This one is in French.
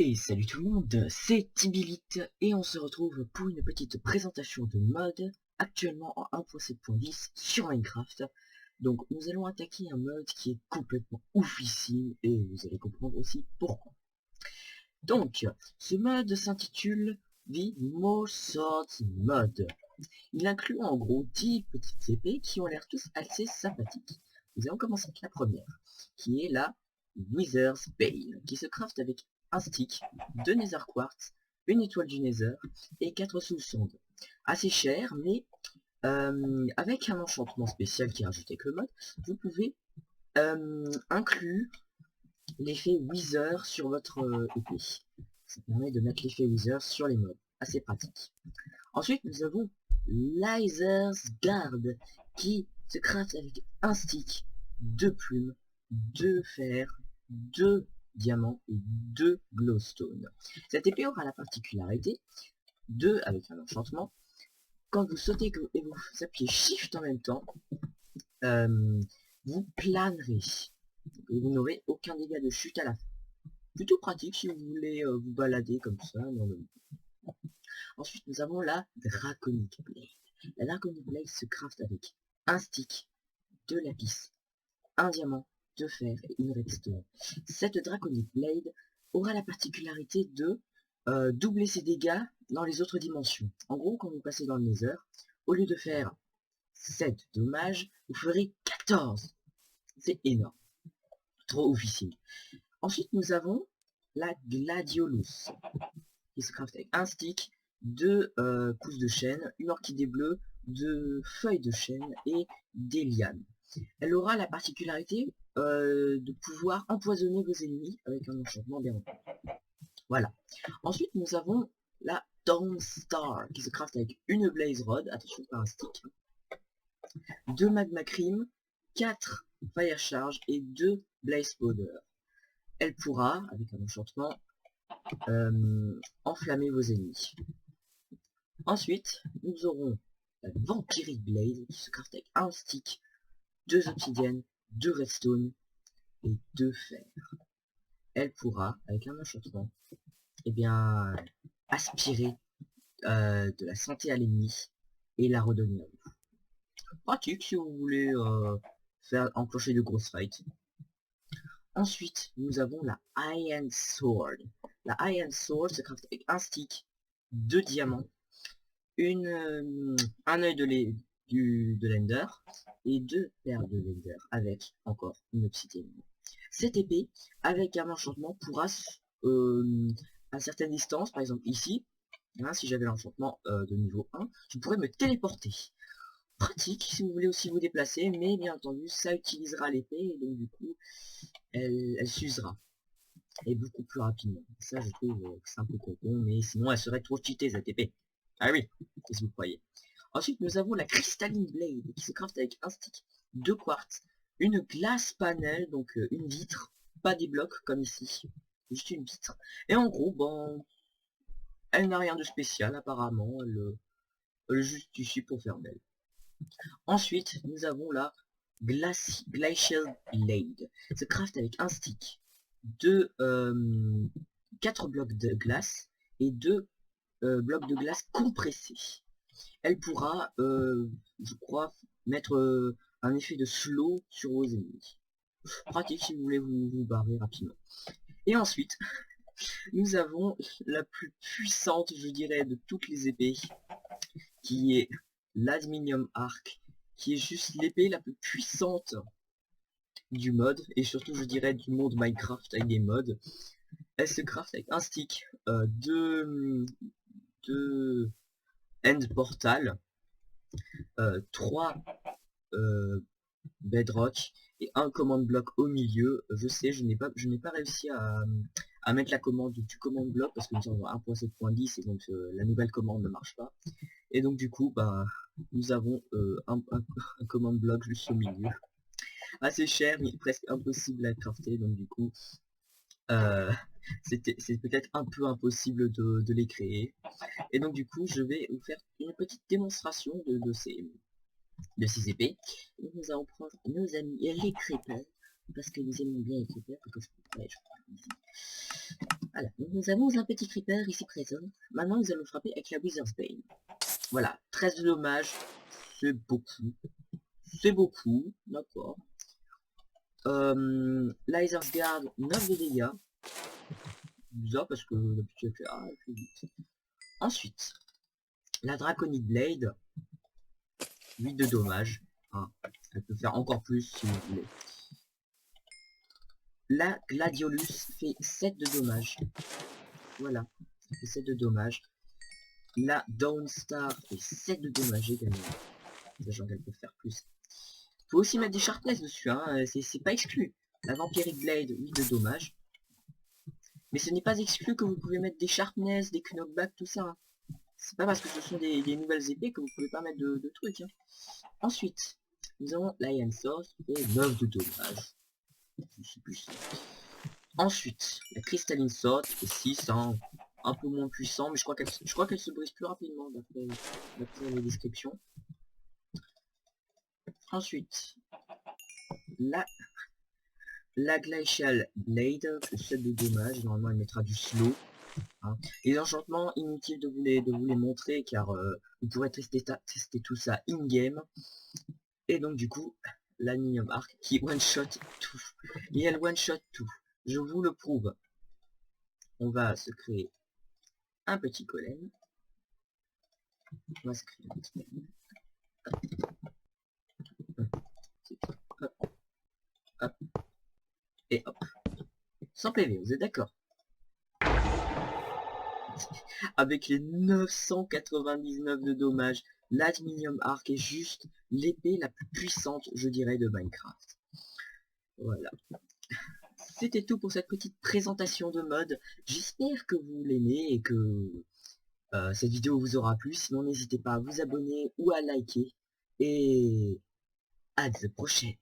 Et salut tout le monde, c'est Tibilite et on se retrouve pour une petite présentation de mode actuellement en 1.7.10 sur Minecraft. Donc nous allons attaquer un mode qui est complètement oufissime et vous allez comprendre aussi pourquoi. Donc ce mode s'intitule The More Swords Mode. Il inclut en gros 10 petites épées qui ont l'air tous assez sympathiques. Nous allons commencer avec la première, qui est la Wither's Bane, qui se craft avec un stick, 2 Nether Quartz, une étoile du Nether et 4 sous-sondes. Assez cher, mais avec un enchantement spécial qui est rajouté avec le mode, vous pouvez inclure l'effet Wither sur votre épée. Ça permet de mettre l'effet Wither sur les mobs. Assez pratique. Ensuite, nous avons Lyser's Guard, qui se craft avec un stick, 2 plumes, 2 fer, 2 diamants et 2 glowstone. Cette épée aura la particularité de, avec un enchantement, quand vous sautez et vous appuyez Shift en même temps, vous planerez et vous n'aurez aucun dégât de chute à la fin. Plutôt pratique si vous voulez vous balader comme ça dans le... Ensuite, nous avons la Draconic Blade. La Draconic Blade se craft avec un stick, 2 lapis, un diamant, 2 fer et une redstone. Cette Draconic Blade aura la particularité de doubler ses dégâts dans les autres dimensions. En gros, quand vous passez dans le Nether, au lieu de faire 7 dommages, vous ferez 14. C'est énorme. Trop oufissime. Ensuite, nous avons la Gladiolus, qui se craft avec un stick, 2 pousses de chêne, une orchidée bleue, 2 feuilles de chêne et des lianes. Elle aura la particularité de pouvoir empoisonner vos ennemis avec un enchantement bien entendu. Voilà. Ensuite, nous avons la Dawn Star, qui se craft avec une Blaze Rod, attention par un stick, 2 Magma Cream, 4 Fire Charge et 2 Blaze Powder. Elle pourra, avec un enchantement, enflammer vos ennemis. Ensuite, nous aurons la Vampiric Blade, qui se craft avec un stick, 2 obsidiennes, 2 redstone et 2 fer. Elle pourra, avec un enchantement, eh bien, aspirer de la santé à l'ennemi et la redonner à vous. Pratique si vous voulez faire enclencher de grosses fights. Ensuite, nous avons la Iron Sword. La Iron Sword se craft avec un stick, 2 diamants, un œil de l'Ender et 2 paires de l'Ender avec encore une obsidienne. Cette épée, avec un enchantement, pourra à certaines distances, par exemple ici, hein, si j'avais l'enchantement de niveau 1, je pourrais me téléporter. Pratique si vous voulez aussi vous déplacer, mais bien entendu ça utilisera l'épée et donc du coup elle s'usera et beaucoup plus rapidement. Ça je trouve que c'est un peu con, mais sinon elle serait trop cheatée cette épée. Ah oui, qu'est-ce que vous croyez. Ensuite nous avons la Crystalline Blade qui se craft avec un stick, 2 quartz, une glace panel, donc une vitre, pas des blocs comme ici, juste une vitre. Et en gros, bon, elle n'a rien de spécial apparemment, elle est juste ici pour faire belle. Ensuite, nous avons la Glacial Blade. Se craft avec un stick, 4 blocs de glace et 2 blocs de glace compressés. Elle pourra, je crois, mettre un effet de slow sur vos ennemis. Pratique si vous voulez vous barrer rapidement. Et ensuite, nous avons la plus puissante, je dirais, de toutes les épées, qui est l'Adminium Arc, qui est juste l'épée la plus puissante du mode, et surtout je dirais du monde Minecraft avec des mods. Elle se craft avec un stick, 2 end portal, 3 bedrock et un command block au milieu. Je sais, je n'ai pas réussi à mettre la commande du command block parce que nous sommes 1.7.10 et donc la nouvelle commande ne marche pas. Et donc du coup, bah, nous avons un command block juste au milieu. Assez cher mais presque impossible à crafter, donc du coup c'est peut-être un peu impossible de les créer. Et donc du coup je vais vous faire une petite démonstration de ces épées. Donc nous allons prendre nos amis les creepers, parce que nous aimons bien les creepers, Voilà, donc nous avons un petit creeper ici présent. Maintenant nous allons frapper avec la Wizard's Bane. Voilà, 13 de dommages, c'est beaucoup. C'est beaucoup, d'accord. Laser's Guard, 9 de dégâts. Bizarre parce que d'habitude elle fait elle fait vite. Ensuite, la Draconic Blade, 8 de dommages. Hein, elle peut faire encore plus si vous voulez. La Gladiolus fait 7 de dommages. Voilà, ça fait 7 de dommages. La Dawnstar fait 7 de dommages également. Sachant qu'elle peut faire plus. Faut aussi mettre des sharpness dessus, hein, c'est pas exclu. La Vampiric Blade, 8 de dommages. Mais ce n'est pas exclu que vous pouvez mettre des sharpness, des knockback, tout ça. Hein. C'est pas parce que ce sont des nouvelles épées que vous pouvez pas mettre de trucs. Hein. Ensuite, nous avons la Iron Sword qui fait 9 de dommages. Plus. Ensuite, la Crystalline Sword qui fait 6, hein, un peu moins puissant, mais je crois qu'elle se brise plus rapidement d'après les descriptions. Ensuite, la Glacial Blade, plus 7 de dommages, normalement elle mettra du slow. Hein. Les enchantements, inutile de vous les montrer car vous pourrez tester tout ça in-game. Et donc du coup, l'Aluminium Arc qui one-shot tout. Et elle one-shot tout. Je vous le prouve. On va se créer un petit golem. On va se créer un petit golem. Hop. Hop. Et hop. Sans PV, vous êtes d'accord? Avec les 999 de dommages, l'Aluminium Arc est juste l'épée la plus puissante, je dirais, de Minecraft. Voilà. C'était tout pour cette petite présentation de mode. J'espère que vous l'aimez et que cette vidéo vous aura plu. Sinon, n'hésitez pas à vous abonner ou à liker. Et à la prochaine.